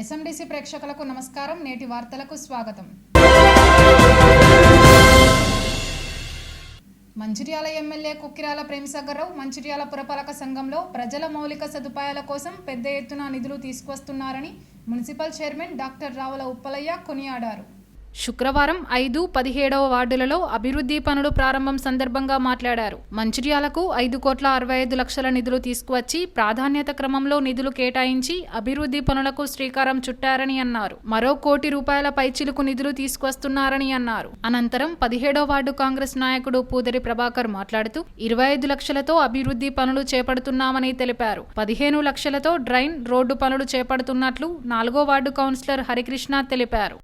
ఎస్ఎండిసి ప్రేక్షకులకు నమస్కారం. నేటి వార్తలకు స్వాగతం. మంచిర్యాల ఎమ్మెల్యే కుక్కిరాల ప్రేమసాగర్రావు మంచిర్యాల పురపాలక సంఘంలో ప్రజల మౌలిక సదుపాయాల కోసం పెద్ద ఎత్తున నిధులు తీసుకొస్తున్నారని municipal chairman doctor Ravula Uppalaiah కొనియాడారు. శుక్రవారం 5, 17వ వార్డులలో అభివృద్ధి పనులు ప్రారంభం సందర్భంగా మాట్లాడారు. మంచిర్యాలకు 5,65,00,000 నిధులు తీసుకువచ్చి ప్రాధాన్యత క్రమంలో నిధులు కేటాయించి అభివృద్ధి పనులకు శ్రీకారం చుట్టారని అన్నారు. మరో ₹1 కోటి పైచిలుకు నిధులు తీసుకువస్తున్నారని అన్నారు. అనంతరం 17వ వార్డు కాంగ్రెస్ నాయకుడు పూదరి ప్రభాకర్ మాట్లాడుతూ 25 లక్షలతో అభివృద్ధి పనులు చేపడుతున్నామని తెలిపారు. 15 లక్షలతో డ్రైన్, రోడ్డు పనులు చేపడుతున్నట్లు 4వ వార్డు కౌన్సిలర్ హరికృష్ణ తెలిపారు.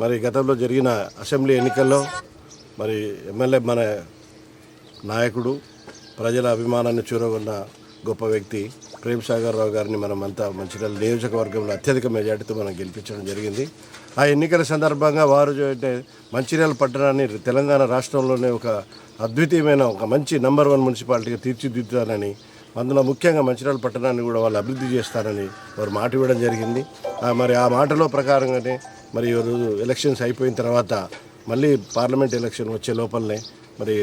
మరి గతంలో జరిగిన అసెంబ్లీ ఎన్నికల్లో మరి ఎమ్మెల్యే మన నాయకుడు, ప్రజల అభిమానాన్ని చూరగొన్న గొప్ప వ్యక్తి ప్రేమసాగర్రావు గారిని మనమంతా మంచిర్యాల నియోజకవర్గంలో అత్యధిక మెజార్టీతో మనం గెలిపించడం జరిగింది. ఆ ఎన్నికల సందర్భంగా వారు అంటే మంచిర్యాల పట్టణాన్ని తెలంగాణ రాష్ట్రంలోనే ఒక అద్వితీయమైన ఒక మంచి నంబర్ 1 మున్సిపాలిటీగా తీర్చిదిద్దుతానని, అందులో ముఖ్యంగా మంచిర్యాల పట్టణాన్ని కూడా వాళ్ళు అభివృద్ధి చేస్తారని వారు మాట ఇవ్వడం జరిగింది. మరి ఆ మాటలో ప్రకారంగానే మరి ఈరోజు ఎలక్షన్స్ అయిపోయిన తర్వాత మళ్ళీ పార్లమెంట్ ఎలక్షన్ వచ్చే లోపలనే మరి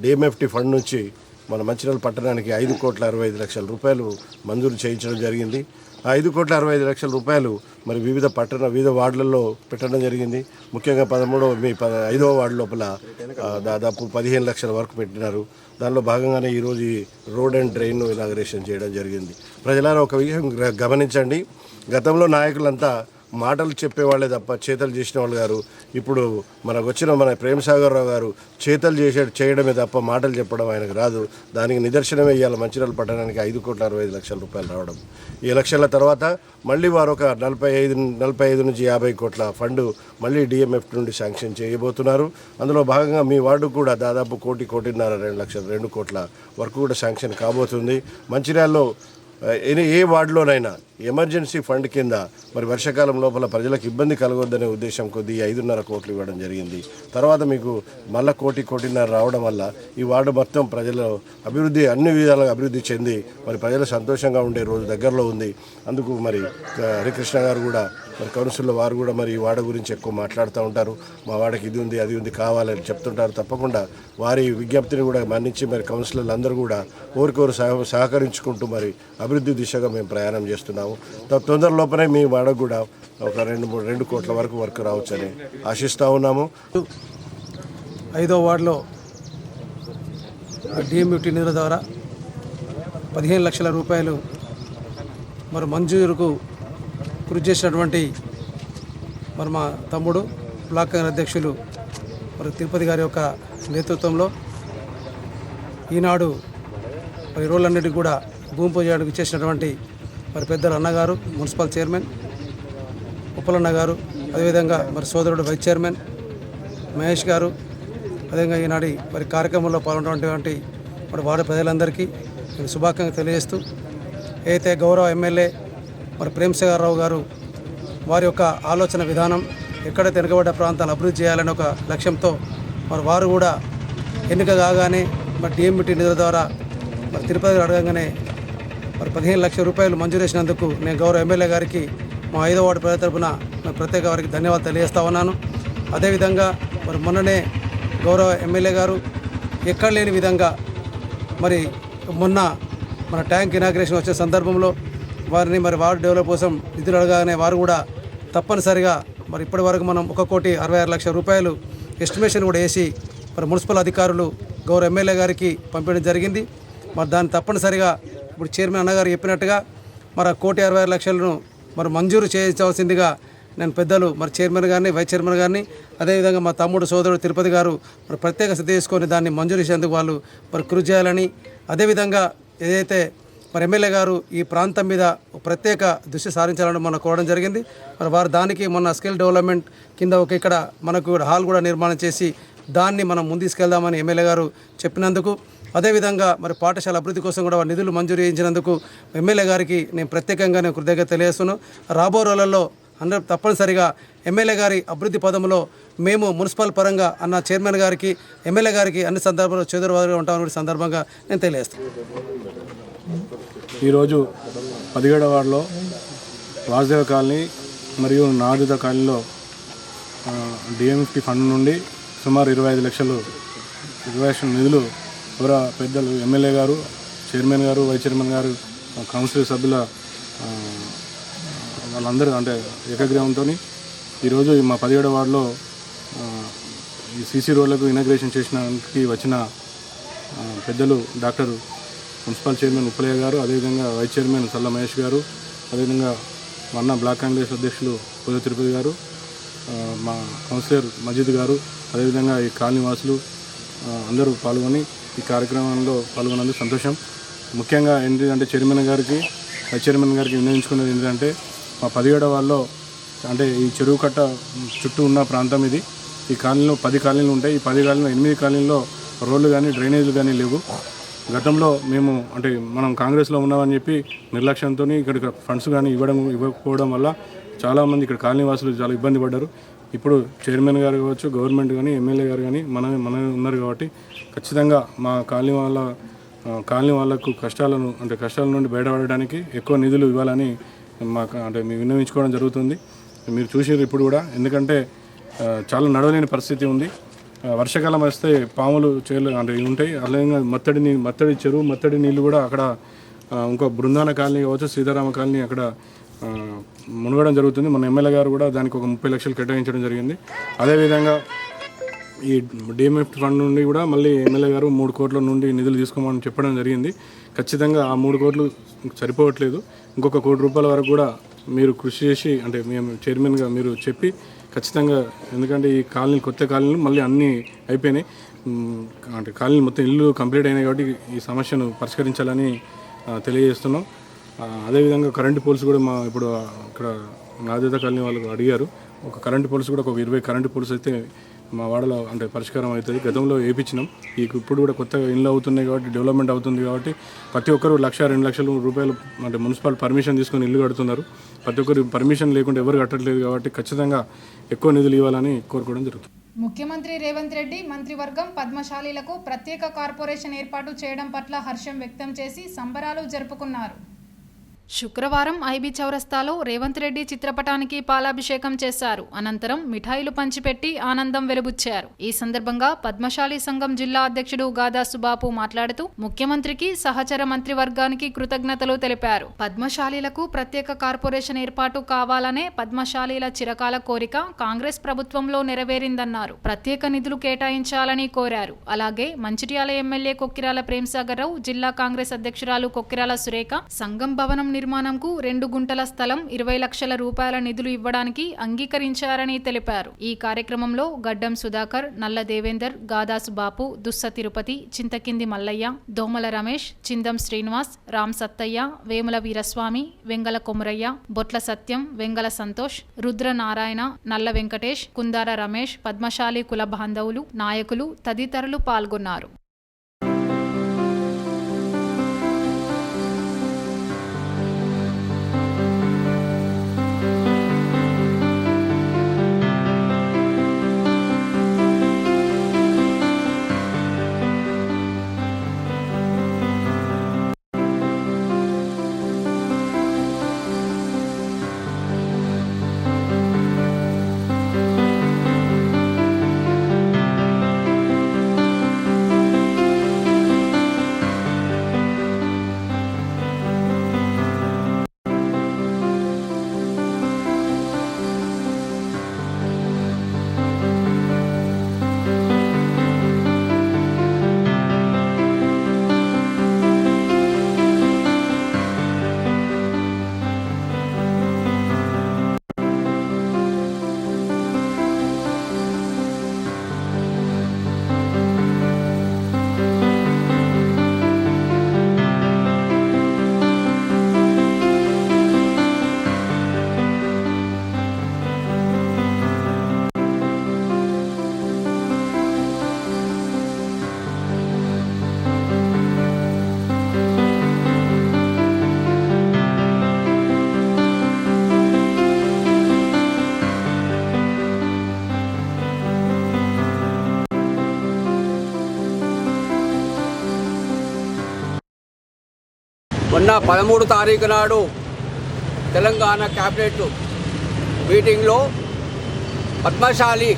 డిఎంఎఫ్టీ ఫండ్ నుంచి మన మంచిర్యాల పట్టణానికి ₹5,65,00,000 మంజూరు చేయించడం జరిగింది. ఆ ₹5,65,00,000 మరి వివిధ వార్డులలో పెట్టడం జరిగింది. ముఖ్యంగా 5వ వార్డు లోపల దాదాపు 15 లక్షల వరకు పెట్టినారు. దానిలో భాగంగానే ఈరోజు ఈ రోడ్ అండ్ డ్రైన్ ఇనాగరేషన్ చేయడం జరిగింది. ప్రజలారా ఒక విషయం గమనించండి, గతంలో నాయకులంతా మాటలు చెప్పేవాళ్ళే తప్ప చేతలు చేసిన వాళ్ళు గారు. ఇప్పుడు మనకు వచ్చిన మన ప్రేమసాగర్రావు గారు చేతలు చేయడమే తప్ప మాటలు చెప్పడం ఆయనకు రాదు. దానికి నిదర్శనమే ఇవాళ మంచిర్యాల పట్టణానికి ₹5,65,00,000 రావడం. ఈ ఎలక్షన్ల తర్వాత మళ్ళీ వారు ఒక 45 నుంచి 50 కోట్ల ఫండ్ మళ్ళీ డిఎంఎఫ్ నుండి శాంక్షన్ చేయబోతున్నారు. అందులో భాగంగా మీ వార్డు కూడా దాదాపు ₹1 కోటి, ₹2 కోట్ల వరకు కూడా శాంక్షన్ కాబోతుంది. మంచిర్యాలలో ఏ వార్డులోనైనా ఎమర్జెన్సీ ఫండ్ కింద మరి వర్షాకాలం లోపల ప్రజలకు ఇబ్బంది కలగొద్దనే ఉద్దేశం కొద్దీ 5.5 కోట్లు ఇవ్వడం జరిగింది. తర్వాత మీకు మళ్ళీ ₹1 కోటిన్నర రావడం వల్ల ఈ వార్డు మొత్తం ప్రజలు అన్ని విధాలుగా అభివృద్ధి చెంది మరి ప్రజలు సంతోషంగా ఉండే రోజు దగ్గరలో ఉంది. అందుకు మరి హరికృష్ణ గారు కూడా మరి కౌన్సిల్లో వారు కూడా మరి ఈ వార్డు గురించి ఎక్కువ మాట్లాడుతూ ఉంటారు. మా వాడికి ఇది ఉంది, అది ఉంది, కావాలని చెప్తుంటారు. తప్పకుండా వారి విజ్ఞప్తిని కూడా మన్నించి మరి కౌన్సిలర్లు అందరూ కూడా ఓరికోరు సహకరించుకుంటూ మరి అభివృద్ధి దిశగా మేము ప్రయాణం చేస్తున్నాము. తొందర లోపలే మీ వాడకు కూడా ఒక 2 కోట్ల వరకు వర్క్ రావచ్చని ఆశిస్తూ ఉన్నాము. 5వ వార్డులో డిఎంఎఫ్టీ నిధుల ద్వారా ₹15 లక్షల మరి మంజూరుకు కృషి చేసినటువంటి మరి మా తమ్ముడు బ్లాక్ కాంగ్రెస్ అధ్యక్షులు మరి తిరుపతి గారి యొక్క నేతృత్వంలో ఈనాడు మరి రోడ్లన్నిటికీ కూడా భూమి పూజ చేయడానికి చేసినటువంటి మరి పెద్దల అన్నగారు, మున్సిపల్ చైర్మన్ ఉప్పలన్న గారు, అదేవిధంగా మరి సోదరుడు వైస్ చైర్మన్ మహేష్ గారు, అదేవిధంగా ఈనాటి మరి కార్యక్రమంలో పాల్గొన్నటువంటి మరి వార్డు ప్రజలందరికీ నేను శుభాకాంక్షలు తెలియజేస్తూ ఏదైతే గౌరవ ఎమ్మెల్యే మరి ప్రేమ్సాగర్ రావు గారు వారి యొక్క ఆలోచన విధానం ఎక్కడైతే వెనుకబడ్డ ప్రాంతాలను అభివృద్ధి చేయాలనే ఒక లక్ష్యంతో మరి వారు కూడా ఎన్నిక కాగానే మరి డిఎంబిటీ నిధుల ద్వారా మరి తిరుపతి అడగంగానే మరి 15 లక్షల రూపాయలు మంజూరు చేసినందుకు నేను గౌరవ ఎమ్మెల్యే గారికి మా 5వ వార్డు ప్రజల తరపున నేను ప్రత్యేక వారికి ధన్యవాదాలు తెలియజేస్తా ఉన్నాను. అదేవిధంగా మరి మొన్ననే గౌరవ ఎమ్మెల్యే గారు ఎక్కడ లేని విధంగా మరి మొన్న మన ట్యాంక్ ఇనాగ్రేషన్ వచ్చే సందర్భంలో వారిని మరి వార్డు డెవలప్ కోసం నిధులు అడగానే వారు కూడా తప్పనిసరిగా మరి ఇప్పటి వరకు మనం 1,66,00,000 రూపాయలు ఎస్టిమేషన్ కూడా వేసి మరి మున్సిపల్ అధికారులు గౌరవ ఎమ్మెల్యే గారికి పంపించడం జరిగింది. మరి దాన్ని తప్పనిసరిగా ఇప్పుడు చైర్మన్ అన్నగారు చెప్పినట్టుగా మరి 1,66,00,000ను మరి మంజూరు చేయించవలసిందిగా నేను పెద్దలు మరి చైర్మన్ గారిని వైస్ చైర్మన్ గారిని అదేవిధంగా మా తమ్ముడు సోదరుడు తిరుపతి గారు మరి ప్రత్యేక శ్రద్ధ తీసుకొని దాన్ని మంజూరు చేసేందుకు వాళ్ళు మరి కృషి చేయాలని, అదేవిధంగా ఏదైతే మరి ఎమ్మెల్యే గారు ఈ ప్రాంతం మీద ప్రత్యేక దృష్టి సారించాలని మనం కోరడం జరిగింది. మరి వారు దానికి మొన్న స్కిల్ డెవలప్మెంట్ కింద ఒక ఇక్కడ మనకు హాల్ కూడా నిర్మాణం చేసి దాన్ని మనం ముందు తీసుకెళ్దామని ఎమ్మెల్యే గారు చెప్పినందుకు, అదేవిధంగా మరి పాఠశాల అభివృద్ధి కోసం కూడా నిధులు మంజూరు చేయించినందుకు ఎమ్మెల్యే గారికి నేను ప్రత్యేకంగా నేను కృతజ్ఞత తెలియజేస్తున్నాను. రాబో రోజులలో అందరూ తప్పనిసరిగా ఎమ్మెల్యే గారి అభివృద్ధి పదంలో మేము మున్సిపల్ పరంగా అన్న చైర్మన్ గారికి ఎమ్మెల్యే గారికి అన్ని సందర్భాల్లో చేదురువాదుగా ఉంటామని సందర్భంగా నేను తెలియజేస్తాను. ఈరోజు 17వ వార్డులో వాసుదేవ కాలనీ మరియు నాదుత కాలనీలో డిఎంఎఫ్టీ ఫండ్ నుండి సుమారు 25 లక్షలు నిధులు ఎవర పెద్దలు ఎమ్మెల్యే గారు, చైర్మన్ గారు, వైస్ చైర్మన్ గారు, కౌన్సిల్ సభ్యుల వాళ్ళందరూ అంటే ఏకగ్రీవంతో ఈరోజు మా 17వ వార్డులో ఈ సీసీ రోడ్లకు ఇనాగ్రేషన్ చేసినానికి వచ్చిన పెద్దలు డాక్టర్ మున్సిపల్ చైర్మన్ ఉప్పలయ్య గారు, అదేవిధంగా వైస్ చైర్మన్ సల్ల మహేష్ గారు, అదేవిధంగా మన్నా బ్లాక్ కాంగ్రెస్ అధ్యక్షులు పొద తిరుపతి గారు, మా కౌన్సిలర్ మజీద్ గారు, అదేవిధంగా ఈ కాలనీ వాసులు అందరూ పాల్గొని ఈ కార్యక్రమంలో పాల్గొన్నందుకు సంతోషం. ముఖ్యంగా ఏంటంటే చైర్మన్ గారికి వైస్ చైర్మన్ గారికి వినియోగించుకున్నది ఏంటంటే మా 17వ వార్డులో అంటే ఈ చెరువు కట్ట చుట్టూ ఉన్న ప్రాంతం ఇది. ఈ కాలనీలో 10 కాలనీలు ఉంటాయి. ఈ 10 కాలనీలో 8 కాలనీల్లో రోడ్లు కానీ డ్రైనేజీలు కానీ లేవు. గతంలో మేము అంటే మనం కాంగ్రెస్లో ఉన్నామని చెప్పి నిర్లక్ష్యంతో ఇక్కడ ఫండ్స్ కానీ ఇవ్వకపోవడం వల్ల చాలామంది ఇక్కడ కాలనీ వాసులు చాలా ఇబ్బంది పడ్డారు. ఇప్పుడు చైర్మన్ గారు కావచ్చు, గవర్నమెంట్ కానీ, ఎమ్మెల్యే గారు కానీ మన ఉన్నారు కాబట్టి ఖచ్చితంగా మా కాలనీ వాళ్ళకు కష్టాల నుండి బయటపడడానికి ఎక్కువ నిధులు ఇవ్వాలని మాకు అంటే మేము విన్నవించుకోవడం జరుగుతుంది. మీరు చూసారు ఇప్పుడు కూడా, ఎందుకంటే చాలా నడవలేని పరిస్థితి ఉంది. వర్షాకాలం వస్తే పాములు చేలు అంటే ఉంటాయి. అలాగే మత్తడి చెరువు మత్తడి నీళ్ళు కూడా అక్కడ ఇంకో బృందాన కాలనీ కావచ్చు, సీతారామ కాలనీ అక్కడ మునగడం జరుగుతుంది. మన ఎమ్మెల్యే గారు కూడా దానికి ఒక 30 లక్షలు కేటాయించడం జరిగింది. అదేవిధంగా ఈ డిఎంఎఫ్ ఫండ్ నుండి కూడా మళ్ళీ ఎమ్మెల్యే గారు 3 కోట్ల నుండి నిధులు తీసుకోమని చెప్పడం జరిగింది. ఖచ్చితంగా ఆ 3 కోట్లు సరిపోవట్లేదు. ఇంకొక 1 కోటి రూపాయల వరకు కూడా మీరు కృషి చేసి అంటే మేము చైర్మన్గా మీరు చెప్పి ఖచ్చితంగా, ఎందుకంటే ఈ కాలనీ కొత్త కాలనీలు మళ్ళీ అన్నీ అయిపోయినాయి, అంటే కాలనీ మొత్తం ఇల్లు కంప్లీట్ అయినాయి కాబట్టి ఈ సమస్యను పరిష్కరించాలని తెలియజేస్తున్నాం. అదేవిధంగా కరెంటు పోల్స్ కూడా ఇప్పుడు ఇక్కడ నాదేత కాలనీ వాళ్ళు అడిగారు. ఒక కరెంటు పోల్స్ కూడా ఒక 20 కరెంటు పోల్స్ అయితే మా వాడలో అంటే పరిష్కారం అవుతుంది. గతంలో వేయించినాం. ఇప్పుడు కూడా కొత్తగా ఇళ్ళు అవుతున్నాయి కాబట్టి డెవలప్మెంట్ అవుతుంది కాబట్టి ప్రతి ఒక్కరు 1-2 లక్షల రూపాయలు అంటే మున్సిపల్ పర్మిషన్ తీసుకొని ఇల్లు కడుతున్నారు. ప్రతి ఒక్కరు పర్మిషన్ లేకుండా ఎవరు కట్టట్లేదు కాబట్టి ఖచ్చితంగా ఎక్కువ నిధులు ఇవ్వాలని కోరుకోవడం జరుగుతుంది. ముఖ్యమంత్రి రేవంత్ రెడ్డి మంత్రివర్గం పద్మశాలీలకు ప్రత్యేక కార్పొరేషన్ ఏర్పాటు చేయడం పట్ల హర్షం వ్యక్తం చేసి సంబరాలు జరుపుకున్నారు. శుక్రవారం ఐబీ చౌరస్తాలో రేవంత్ రెడ్డి చిత్రపటానికి పాలాభిషేకం చేశారు. అనంతరం మిఠాయిలు పంచిపెట్టి ఆనందం వెలుబుచ్చారు. ఈ సందర్భంగా పద్మశాలి సంఘం జిల్లా అధ్యక్షుడు గాదా సుబాపు మాట్లాడుతూ ముఖ్యమంత్రికి, సహచర మంత్రివర్గానికి కృతజ్ఞతలు తెలిపారు. పద్మశాలీలకు ప్రత్యేక కార్పొరేషన్ ఏర్పాటు కావాలనే పద్మశాలీల చిరకాల కోరిక కాంగ్రెస్ ప్రభుత్వంలో నెరవేరిందన్నారు. ప్రత్యేక నిధులు కేటాయించాలని కోరారు. అలాగే మంచిర్యాల ఎమ్మెల్యే కొక్కిరాల ప్రేమ్సాగర్ రావు, జిల్లా కాంగ్రెస్ అధ్యక్షురాలు కొక్కిరాల సురేఖ సంఘం భవనం నిర్మాణంకు 2 గుంటల స్థలం 20 లక్షల రూపాయల నిధులు ఇవ్వడానికి అంగీకరించారని తెలిపారు. ఈ కార్యక్రమంలో గడ్డం సుధాకర్, నల్ల దేవేందర్, గాదాసు బాపు, దుస్స తిరుపతి, చింతకింది మల్లయ్య, దోమల రమేష్, చిందం శ్రీనివాస్, రామ్ సత్తయ్య, వేముల వీరస్వామి, వెంగల కొమరయ్య, బొట్ల సత్యం, వెంగల సంతోష్, రుద్ర నారాయణ, నల్ల వెంకటేష్, కుందార రమేష్, పద్మశాలి కుల బాంధవులు, నాయకులు తదితరులు పాల్గొన్నారు. మొన్న 13 తారీఖు నాడు తెలంగాణ క్యాబినెట్ మీటింగ్లో పద్మశాలి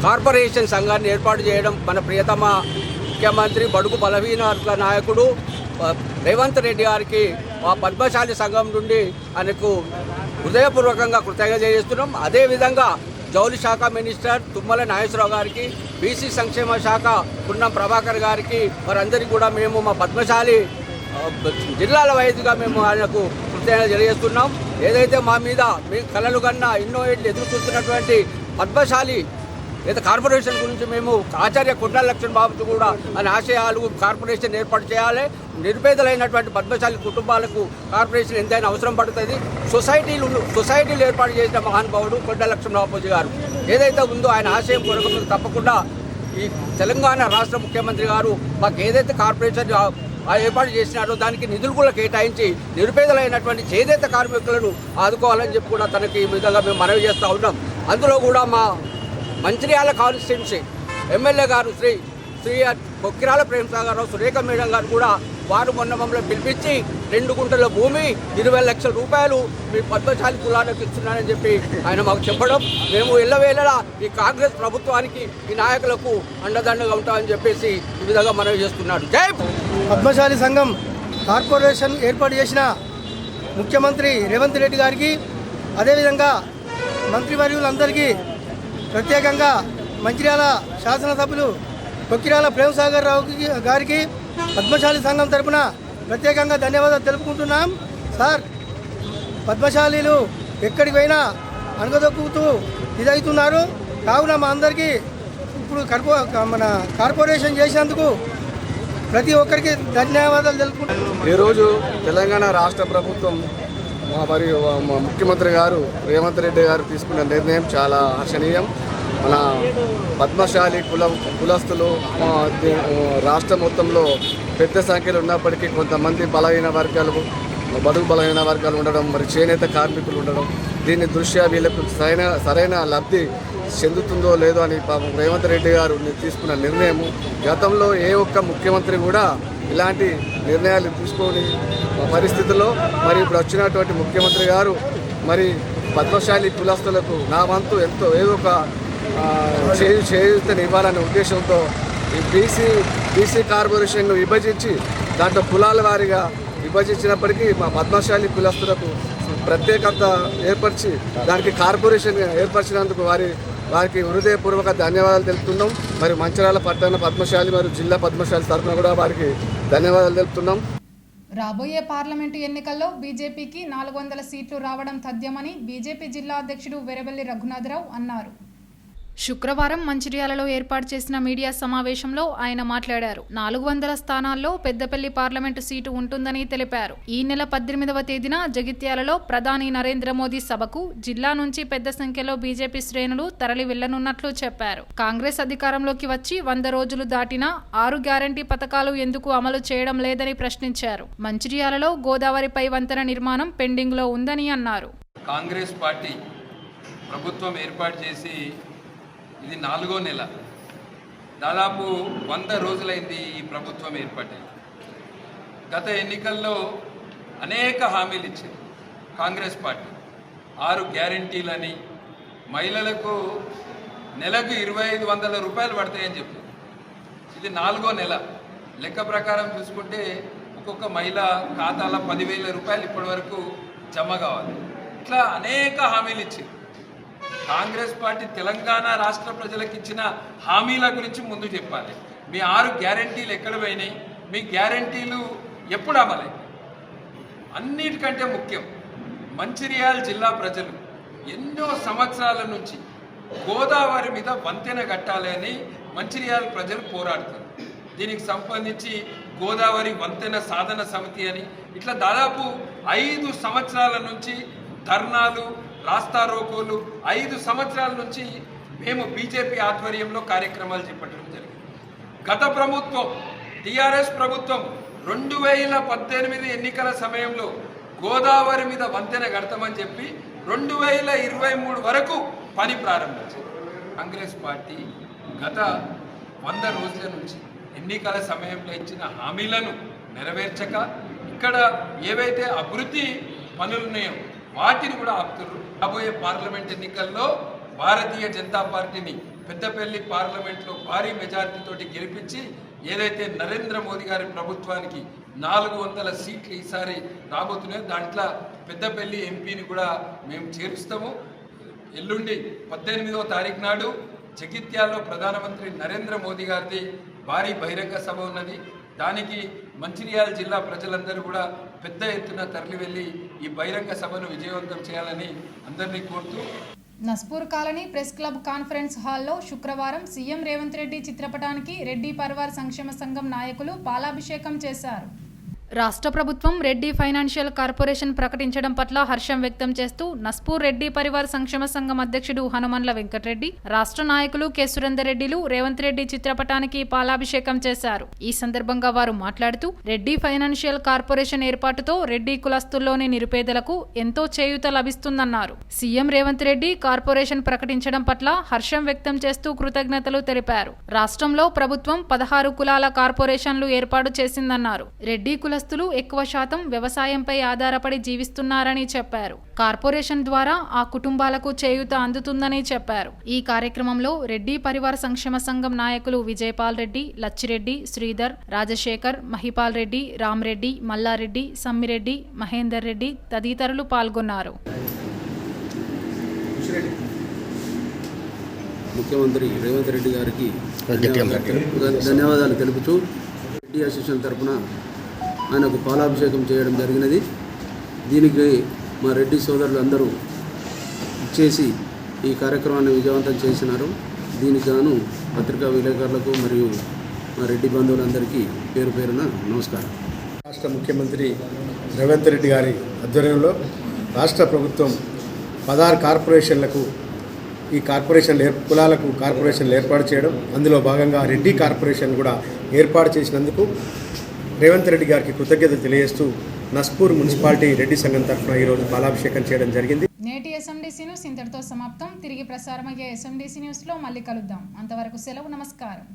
కార్పొరేషన్ సంఘాన్ని ఏర్పాటు చేయడం మన ప్రియతమ ముఖ్యమంత్రి బడుగు బలహీన వర్గాల నాయకుడు రేవంత్ రెడ్డి గారికి ఆ పద్మశాలి సంఘం నుండి ఆయనకు హృదయపూర్వకంగా కృతజ్ఞత చేస్తున్నాం. అదేవిధంగా జౌలి శాఖ మినిస్టర్ తుమ్మల నాగేశ్వరరావు గారికి, బీసీ సంక్షేమ శాఖ పున్నం ప్రభాకర్ గారికి, వారందరికీ కూడా మేము మా పద్మశాలి జిల్లాల వైద్యుగా మేము ఆయనకు కృతజ్ఞత తెలియజేస్తున్నాం. ఏదైతే మా మీద మీ కళలు కన్నా ఎన్నో ఏళ్ళు ఎదురు చూస్తున్నటువంటి పద్మశాలి కార్పొరేషన్ గురించి మేము ఆచార్య కొండా లక్ష్మణ్ బాబుతో కూడా ఆయన ఆశయాలు కార్పొరేషన్ ఏర్పాటు చేయాలి. నిరుపేదలైనటువంటి పద్మశాలి కుటుంబాలకు కార్పొరేషన్ ఎంతైనా అవసరం పడుతుంది. సొసైటీలు ఏర్పాటు చేసిన మహానుభావుడు కొండా లక్ష్మణ్ బాబు గారు ఏదైతే ఉందో ఆయన ఆశయం కొరకు తప్పకుండా ఈ తెలంగాణ రాష్ట్ర ముఖ్యమంత్రి గారు మాకు ఏదైతే కార్పొరేషన్ ఏర్పాటు చేసినారో దానికి నిధులు కూడా కేటాయించి నిరుపేదలైనటువంటి చేనేత కార్మికులను ఆదుకోవాలని చెప్పి కూడా తనకి ఈ విధంగా మేము మనవి చేస్తూ ఉన్నాం. అందులో కూడా మా మంచిర్యాల కాన్స్టిట్యున్సీ ఎమ్మెల్యే గారు శ్రీ కొక్కిరాల ప్రేమసాగర్ రావు, సురేఖ మేడం గారు కూడా వారు మొన్న మమ్మల్ని పిలిపించి 2 గుంటల భూమి 20 లక్షల రూపాయలు మీ పద్మశాలి కులాలకు ఇస్తున్నారని చెప్పి ఆయన మాకు చెప్పడం, మేము ఎల్లవేళలా ఈ కాంగ్రెస్ ప్రభుత్వానికి ఈ నాయకులకు అండదండగా ఉంటామని చెప్పేసి ఈ విధంగా మనవి చేస్తున్నాడు. జై పద్మశాలి సంఘం కార్పొరేషన్ ఏర్పాటు చేసిన ముఖ్యమంత్రి రేవంత్ రెడ్డి గారికి, అదేవిధంగా మంత్రివర్యులందరికీ, ప్రత్యేకంగా మంచిర్యాల శాసనసభ్యులు కొక్కిరాల ప్రేమసాగర్ రావు గారికి పద్మశాలి సంఘం తరపున ప్రత్యేకంగా ధన్యవాదాలు తెలుపుకుంటున్నాం. సార్, పద్మశాలీలు ఎక్కడికి పోయినా అణగదొక్కుతూ ఇదవుతున్నారు. కావున మా అందరికీ ఇప్పుడు మన కార్పొరేషన్ చేసినందుకు ప్రతి ఒక్కరికి ధన్యవాదాలు తెలుపుకుంటున్నాం. ఈరోజు తెలంగాణ రాష్ట్ర ప్రభుత్వం మరియు ముఖ్యమంత్రి గారు రేవంత్ రెడ్డి గారు తీసుకున్న నిర్ణయం చాలా హర్షణీయం. మన పద్మశాలి కులస్తులు రాష్ట్ర మొత్తంలో పెద్ద సంఖ్యలో ఉన్నప్పటికీ కొంతమంది బడుగు బలహీన వర్గాలు ఉండడం, మరి చేనేత కార్మికులు ఉండడం, దీని దృష్ట్యా వీళ్ళకు సరైన లబ్ధి చెందుతుందో లేదో అని పాపం రేవంత్ రెడ్డి గారు తీసుకున్న నిర్ణయము. గతంలో ఏ ఒక్క ముఖ్యమంత్రి కూడా ఇలాంటి నిర్ణయాలు తీసుకొని పరిస్థితుల్లో మరి ఇప్పుడు వచ్చినటువంటి ముఖ్యమంత్రి గారు మరి పద్మశాలి కులస్తులకు నా వంతు ఏదో ఒక చేయూతని ఇవ్వాలనే ఉద్దేశంతో ఈ బీసీ కార్పొరేషన్ను విభజించి దాంట్లో కులాల వారీగా విభజించినప్పటికీ మా పద్మశాలి కులస్తులకు ప్రత్యేకత ఏర్పరిచి దానికి కార్పొరేషన్ ఏర్పరిచినందుకు వారికి హృదయపూర్వక ధన్యవాదాలు తెలుపుతున్నాం. మరి మంచిర్యాల పట్టణ పద్మశాలి మరియు జిల్లా పద్మశాలి తరఫున కూడా వారికి ధన్యవాదాలు తెలుపుతున్నాం. రాబోయే పార్లమెంటు ఎన్నికల్లో బీజేపీకి 400 సీట్లు రావడం తథ్యమని బీజేపీ జిల్లా అధ్యక్షుడు వెరవెల్లి రఘునాథరావు అన్నారు. శుక్రవారం మంచిర్యాలలో ఏర్పాటు చేసిన మీడియా సమావేశంలో ఆయన మాట్లాడారు. 400 స్థానాల్లో పెద్దపల్లి పార్లమెంటు సీటు ఉంటుందని తెలిపారు. ఈ నెల 18వ తేదీన జగిత్యాలలో ప్రధాని నరేంద్ర మోదీ సభకు జిల్లా నుంచి పెద్ద సంఖ్యలో బీజేపీ శ్రేణులు తరలి వెళ్లనున్నట్లు చెప్పారు. కాంగ్రెస్ అధికారంలోకి వచ్చి 100 రోజులు దాటినా 6 గ్యారంటీ పథకాలు ఎందుకు అమలు చేయడం లేదని ప్రశ్నించారు. మంచిర్యాలలో గోదావరిపై వంతెన నిర్మాణం పెండింగ్లో ఉందని అన్నారు. కాంగ్రెస్ పార్టీ ప్రభుత్వం ఏర్పాటు చేసి ఇది 4వ నెల, దాదాపు 100 రోజులైంది ఈ ప్రభుత్వం ఏర్పడింది. గత ఎన్నికల్లో అనేక హామీలు ఇచ్చింది కాంగ్రెస్ పార్టీ. 6 గ్యారంటీలని, మహిళలకు నెలకు 2500 రూపాయలు పడతాయని చెప్పింది. ఇది 4వ నెల. లెక్క ప్రకారం చూసుకుంటే ఒక్కొక్క మహిళ ఖాతాలో 10,000 రూపాయలు ఇప్పటి వరకు జమ కావాలి. ఇట్లా అనేక హామీలు ఇచ్చింది. కాంగ్రెస్ పార్టీ తెలంగాణ రాష్ట్ర ప్రజలకు ఇచ్చిన హామీల గురించి ముందు చెప్పాలి. మీ 6 గ్యారంటీలు ఎక్కడ పోయినాయి, మీ గ్యారంటీలు ఎప్పుడు అమలై? అన్నిటికంటే ముఖ్యం, మంచిర్యాల జిల్లా ప్రజలు ఎన్నో సంవత్సరాల నుంచి గోదావరి మీద వంతెన కట్టాలి అని మంచిర్యాల ప్రజలు పోరాడుతారు. దీనికి సంబంధించి గోదావరి వంతెన సాధన సమితి అని ఇట్లా దాదాపు 5 సంవత్సరాల నుంచి ధర్నాలు, రాస్తారోకోలు 5 సంవత్సరాల నుంచి మేము బీజేపీ ఆధ్వర్యంలో కార్యక్రమాలు చేపట్టడం జరిగింది. గత ప్రభుత్వం టీఆర్ఎస్ ప్రభుత్వం 2018 ఎన్నికల సమయంలో గోదావరి మీద వంతెన కడతామని చెప్పి 2023 వరకు పని ప్రారంభించింది. కాంగ్రెస్ పార్టీ గత 100 రోజుల నుంచి ఎన్నికల సమయంలో ఇచ్చిన హామీలను నెరవేర్చక ఇక్కడ ఏవైతే అభివృద్ధి పనులున్నాయో వాటిని కూడా ఆపుతున్నారు. రాబోయే పార్లమెంట్ ఎన్నికల్లో భారతీయ జనతా పార్టీని పెద్దపల్లి పార్లమెంట్లో భారీ మెజారిటీతోటి గెలిపించి ఏదైతే నరేంద్ర మోదీ గారి ప్రభుత్వానికి 400 సీట్లు ఈసారి రాబోతున్నాయో దాంట్లో పెద్దపల్లి ఎంపీని కూడా మేము చేరుస్తాము. ఎల్లుండి 18వ తారీఖు నాడు జగిత్యాలలో ప్రధానమంత్రి నరేంద్ర మోదీ గారిది భారీ బహిరంగ సభ ఉన్నది. దానికి మంచిర్యాల జిల్లా ప్రజలందరూ కూడా పెద్ద ఎత్తున తరలి వెళ్లి ఈ బహిరంగ సభను విజయవంతం చేయాలని అందరినీ కోరుతూ Naspur colony press club conference హాల్లో శుక్రవారం సీఎం రేవంత్ రెడ్డి చిత్రపటానికి రెడ్డి పరివార్ సంక్షేమ సంఘం నాయకులు పాలాభిషేకం చేశారు. రాష్ట్ర ప్రభుత్వం రెడ్డి ఫైనాన్షియల్ కార్పొరేషన్ ప్రకటించడం పట్ల హర్షం వ్యక్తం చేస్తూ నస్పూర్ రెడ్డి పరివార్ సంక్షేమ సంఘం అధ్యక్షుడు హనుమన్ల వెంకటరెడ్డి, రాష్ట్ర నాయకులు కె సురేందర్ రెడ్డిలు రేవంత్ రెడ్డి చిత్రపటానికి పాలాభిషేకం చేశారు. ఈ సందర్భంగా వారు మాట్లాడుతూ రెడ్డి ఫైనాన్షియల్ కార్పొరేషన్ ఏర్పాటుతో రెడ్డి కులస్తుల్లోని నిరుపేదలకు ఎంతో చేయూత లభిస్తుందన్నారు. సీఎం రేవంత్ రెడ్డి కార్పొరేషన్ ప్రకటించడం పట్ల హర్షం వ్యక్తం చేస్తూ కృతజ్ఞతలు తెలిపారు. రాష్ట్రంలో ప్రభుత్వం 16 కులాల కార్పొరేషన్లు ఏర్పాటు చేసిందన్నారు. రెడ్డి కుల ఎక్కువ శాతం వ్యవసాయంపై ఆధారపడి జీవిస్తున్నారని చెప్పారు. కార్పొరేషన్ ద్వారా ఆ కుటుంబాలకు చేయూత అందుతుందని చెప్పారు. ఈ కార్యక్రమంలో రెడ్డి పరివార్ సంక్షేమ సంఘం నాయకులు విజయపాల్ రెడ్డి, లచ్చిరెడ్డి, శ్రీధర్, రాజశేఖర్, మహిపాల్ రెడ్డి, రామ్రెడ్డి, మల్లారెడ్డి, సమ్మిరెడ్డి, మహేందర్ రెడ్డి తదితరులు పాల్గొన్నారు. ముఖ్యమంత్రి రేవంత్ రెడ్డి గారికి ధన్యవాదాలు తెలుపుతూ రెడ్డి అసోసియేషన్ తరఫున ఆయనకు పాలాభిషేకం చేయడం జరిగినది. దీనికి మా రెడ్డి సోదరులు అందరూ ఇచ్చేసి ఈ కార్యక్రమాన్ని విజయవంతం చేసినారు. దీనికి గాను పత్రికా విలేకరులకు మరియు మా రెడ్డి బంధువులందరికీ పేరు పేరున నమస్కారం. రాష్ట్ర ముఖ్యమంత్రి రేవంత్ రెడ్డి గారి ఆధ్వర్యంలో రాష్ట్ర ప్రభుత్వం 16 కార్పొరేషన్లకు ఈ కులాలకు కార్పొరేషన్లు ఏర్పాటు చేయడం, అందులో భాగంగా రెడ్డి కార్పొరేషన్ కూడా ఏర్పాటు చేసినందుకు రేవంత్ రెడ్డి గారికి కృతజ్ఞతలు తెలియజేస్తూ నస్పూర్ మున్సిపాలిటీ రెడ్డి సంఘం తరఫున ఈరోజు పాలాభిషేకం చేయడం జరిగింది. నేటి ఎస్ఎండిసి న్యూస్ ఇంతటితో సమాప్తం. తిరిగి ప్రసారమయ్యే ఎస్ఎండిసి న్యూస్లో మళ్ళీ కలుద్దాం. అంతవరకు సెలవు. నమస్కారం.